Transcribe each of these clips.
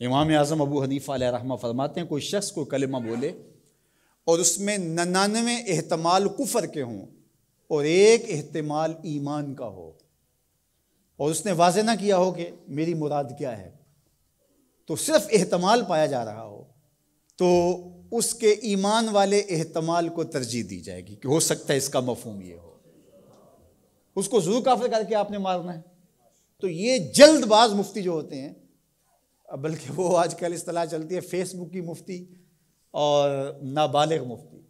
امام اعظم ابو حنیفہ علیہ رحمہ فرماتے ہیں کوئی شخص کوئی کلمہ بولے اور اس میں 99 احتمال کفر کے ہوں اور ایک احتمال ایمان کا ہو، اور اس نے واضح نہ کیا ہو کہ میری مراد کیا ہے، تو صرف احتمال پایا جا رہا ہو، تو اس کے ایمان والے احتمال کو ترجیح دی جائے گی کہ ہو سکتا ہے اس کا مفہوم یہ ہو، اس کو ضرور کافر کر کے آپ نے مارنا ہے۔ تو یہ جلد باز مفتی جو ہوتے ہیں، بلکہ وہ آج کل اصطلاح چلتی ہے فیس بک کی مفتی اور نابالغ مفتی،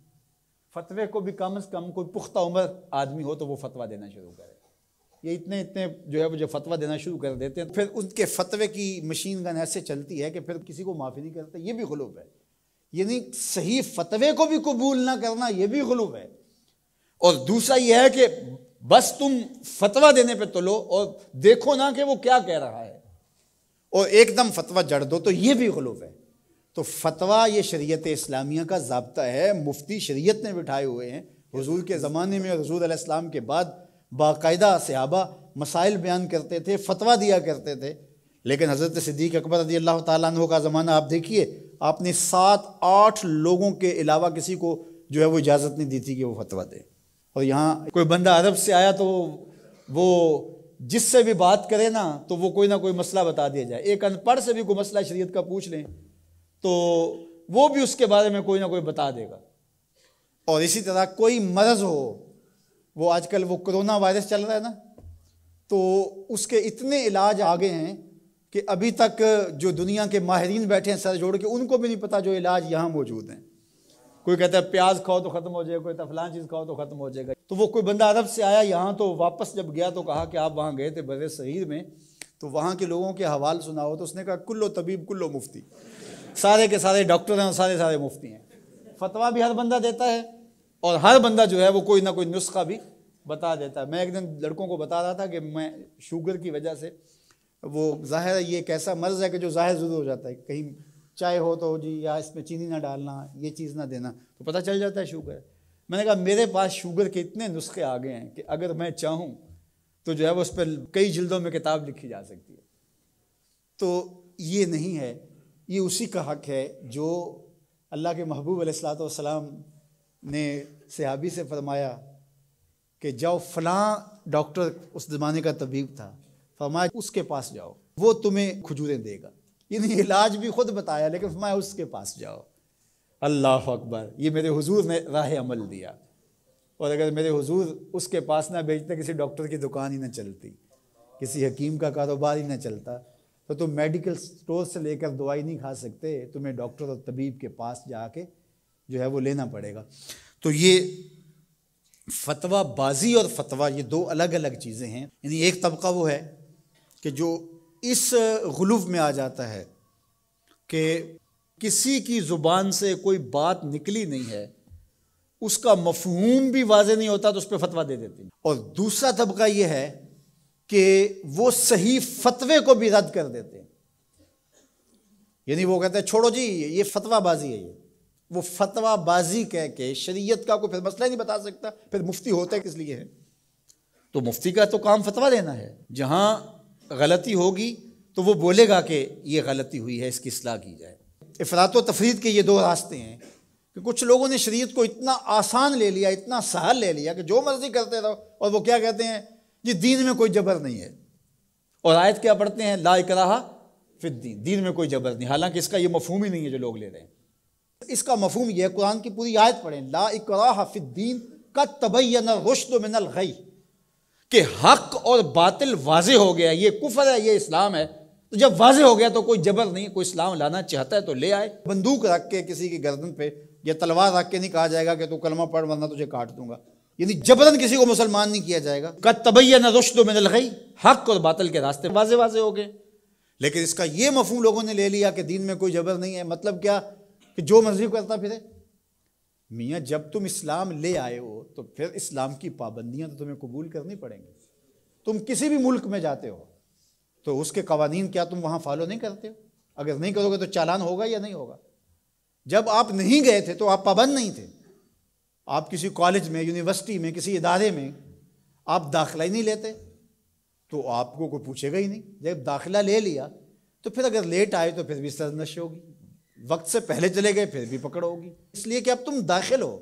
فتوے کو بھی کم از کم کوئی پختہ عمر آدمی ہو تو وہ فتویٰ دینا شروع کرے۔ یہ اتنے جو ہے وہ جو فتویٰ دینا شروع کر دیتے ہیں، پھر ان کے فتوے کی مشین گن ایسے چلتی ہے کہ پھر کسی کو معافی نہیں کرتا۔ یہ بھی غلو ہے، یعنی صحیح فتوے کو بھی قبول نہ کرنا یہ بھی غلو ہے۔ اور دوسرا یہ ہے کہ بس تم فتویٰ دینے پہ تلو اور دیکھو نہ کہ وہ کیا کہہ رہا ہے اور ایک دم فتویٰ جڑ دو، تو یہ بھی غلو ہے۔ تو فتویٰ یہ شریعت اسلامیہ کا ضابطہ ہے، مفتی شریعت نے بٹھائے ہوئے ہیں۔ حضور کے زمانے میں اور حضور علیہ السلام کے بعد باقاعدہ صحابہ مسائل بیان کرتے تھے، فتویٰ دیا کرتے تھے، لیکن حضرت صدیق اکبر رضی اللہ تعالیٰ عنہ کا زمانہ آپ دیکھیے، آپ نے 7-8 لوگوں کے علاوہ کسی کو جو ہے وہ اجازت نہیں دی تھی کہ وہ فتویٰ دے۔ اور یہاں کوئی بندہ عرب سے آیا تو وہ جس سے بھی بات کرے نا تو وہ کوئی نہ کوئی مسئلہ بتا دیا جائے۔ ایک ان پڑھ سے بھی کوئی مسئلہ شریعت کا پوچھ لیں تو وہ بھی اس کے بارے میں کوئی نہ کوئی بتا دے گا۔ اور اسی طرح کوئی مرض ہو، وہ آج کل وہ کرونا وائرس چل رہا ہے نا، تو اس کے اتنے علاج آگے ہیں کہ ابھی تک جو دنیا کے ماہرین بیٹھے ہیں سر جوڑ کے، ان کو بھی نہیں پتا جو علاج یہاں موجود ہیں۔ کوئی کہتا ہے پیاز کھاؤ تو ختم ہو جائے گا، کوئی کہتا ہے فلاں چیز کھاؤ تو ختم ہو جائے گا۔ تو وہ کوئی بندہ عرب سے آیا یہاں، تو واپس جب گیا تو کہا کہ آپ وہاں گئے تھے بر صغیر میں، تو وہاں کے لوگوں کے حوال سناؤ، تو اس نے کہا کلو طبیب کلو مفتی، سارے کے سارے ڈاکٹر ہیں اور سارے مفتی ہیں۔ فتویٰ بھی ہر بندہ دیتا ہے اور ہر بندہ جو ہے وہ کوئی نہ کوئی نسخہ بھی بتا دیتا ہے۔ میں ایک دن لڑکوں کو بتا رہا تھا کہ میں شوگر کی وجہ سے، وہ ظاہر ہے یہ ایک ایسا مرض ہے کہ جو ظاہر ضرور ہو جاتا ہے، کہیں چائے ہو تو جی یا اس میں چینی نہ ڈالنا، یہ چیز نہ دینا، تو پتہ چل جاتا ہے شوگر ہے۔ میں نے کہا میرے پاس شوگر کے اتنے نسخے آ گئے ہیں کہ اگر میں چاہوں تو جو ہے وہ اس پہ کئی جلدوں میں کتاب لکھی جا سکتی ہے۔ تو یہ نہیں ہے، یہ اسی کا حق ہے جو اللہ کے محبوب علیہ الصلوۃ والسلام نے صحابی سے فرمایا کہ جاؤ فلاں ڈاکٹر اس زمانے کا طبیب تھا، فرمایا اس کے پاس جاؤ، وہ تمہیں کھجوریں دے گا۔ یعنی علاج بھی خود بتایا، لیکن فرمایا اس کے پاس جاؤ۔ اللہ اکبر، یہ میرے حضور نے راہ عمل دیا۔ اور اگر میرے حضور اس کے پاس نہ بھیجتے، کسی ڈاکٹر کی دکان ہی نہ چلتی، کسی حکیم کا کاروبار ہی نہ چلتا، تو تم میڈیکل سٹور سے لے کر دوائی نہیں کھا سکتے، تمہیں ڈاکٹر اور طبیب کے پاس جا کے جو ہے وہ لینا پڑے گا۔ تو یہ فتویٰ بازی اور فتویٰ یہ دو الگ الگ چیزیں ہیں۔ یعنی ایک طبقہ وہ ہے کہ جو اس غلو میں آ جاتا ہے کہ کسی کی زبان سے کوئی بات نکلی نہیں ہے، اس کا مفہوم بھی واضح نہیں ہوتا تو اس پہ فتویٰ دے دیتے ہیں۔ اور دوسرا طبقہ یہ ہے کہ وہ صحیح فتوے کو بھی رد کر دیتے ہیں، یعنی وہ کہتے ہیں چھوڑو جی یہ فتویٰ بازی ہے، یہ وہ فتویٰ بازی کہہ کے شریعت کا کوئی پھر مسئلہ ہی نہیں بتا سکتا، پھر مفتی ہوتا ہے کس لیے ہے؟ تو مفتی کا تو کام فتویٰ دینا ہے، جہاں غلطی ہوگی تو وہ بولے گا کہ یہ غلطی ہوئی ہے، اس کی اصلاح کی جائے۔ افراط و تفرید کے یہ دو راستے ہیں کہ کچھ لوگوں نے شریعت کو اتنا آسان لے لیا، اتنا سہل لے لیا کہ جو مرضی کرتے رہو، اور وہ کیا کہتے ہیں جی دین میں کوئی جبر نہیں ہے، اور آیت کیا پڑھتے ہیں لا اکراہ فی الدین، دین میں کوئی جبر نہیں، حالانکہ اس کا یہ مفہوم ہی نہیں ہے جو لوگ لے رہے ہیں۔ اس کا مفہوم یہ ہے، قرآن کی پوری آیت پڑھیں، لا اکراہ فی الدین قد تبین الرشد من الغی، کہ حق اور باطل واضح ہو گیا، یہ کفر ہے یہ اسلام ہے، تو جب واضح ہو گیا تو کوئی جبر نہیں، کوئی اسلام لانا چاہتا ہے تو لے آئے۔ بندوق رکھ کے کسی کی گردن پہ یا تلوار رکھ کے نہیں کہا جائے گا کہ تو کلمہ پڑھ ورنہ تجھے کاٹ دوں گا، یعنی جبرن کسی کو مسلمان نہیں کیا جائے گا۔ قد تبین الرشد من الغی، حق اور باطل کے راستے واضح ہو گئے۔ لیکن اس کا یہ مفہوم لوگوں نے لے لیا کہ دین میں کوئی جبر نہیں ہے، مطلب کیا کہ جو مرضی کرتا پھرے۔ میاں جب تم اسلام لے آئے ہو تو پھر اسلام کی پابندیاں تو تمہیں قبول کرنی پڑیں گی۔ تم کسی بھی ملک میں جاتے ہو تو اس کے قوانین کیا تم وہاں فالو نہیں کرتے ہو؟ اگر نہیں کرو گے تو چالان ہوگا یا نہیں ہوگا؟ جب آپ نہیں گئے تھے تو آپ پابند نہیں تھے، آپ کسی کالج میں، یونیورسٹی میں، کسی ادارے میں آپ داخلہ ہی نہیں لیتے تو آپ کو کوئی پوچھے گا ہی نہیں۔ جب داخلہ لے لیا تو پھر اگر لیٹ آئے تو پھر بھی سرنش ہوگی، وقت سے پہلے چلے گئے پھر بھی پکڑ ہوگی، اس لیے کہ اب تم داخل ہو۔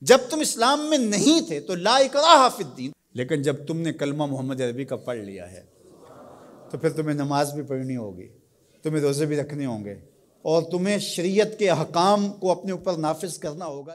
جب تم اسلام میں نہیں تھے تو لا اکراہ فی الدین، لیکن جب تم نے کلمہ محمد عربی کا پڑھ لیا ہے تو پھر تمہیں نماز بھی پڑھنی ہوگی، تمہیں روزے بھی رکھنے ہوں گے، اور تمہیں شریعت کے احکام کو اپنے اوپر نافذ کرنا ہوگا۔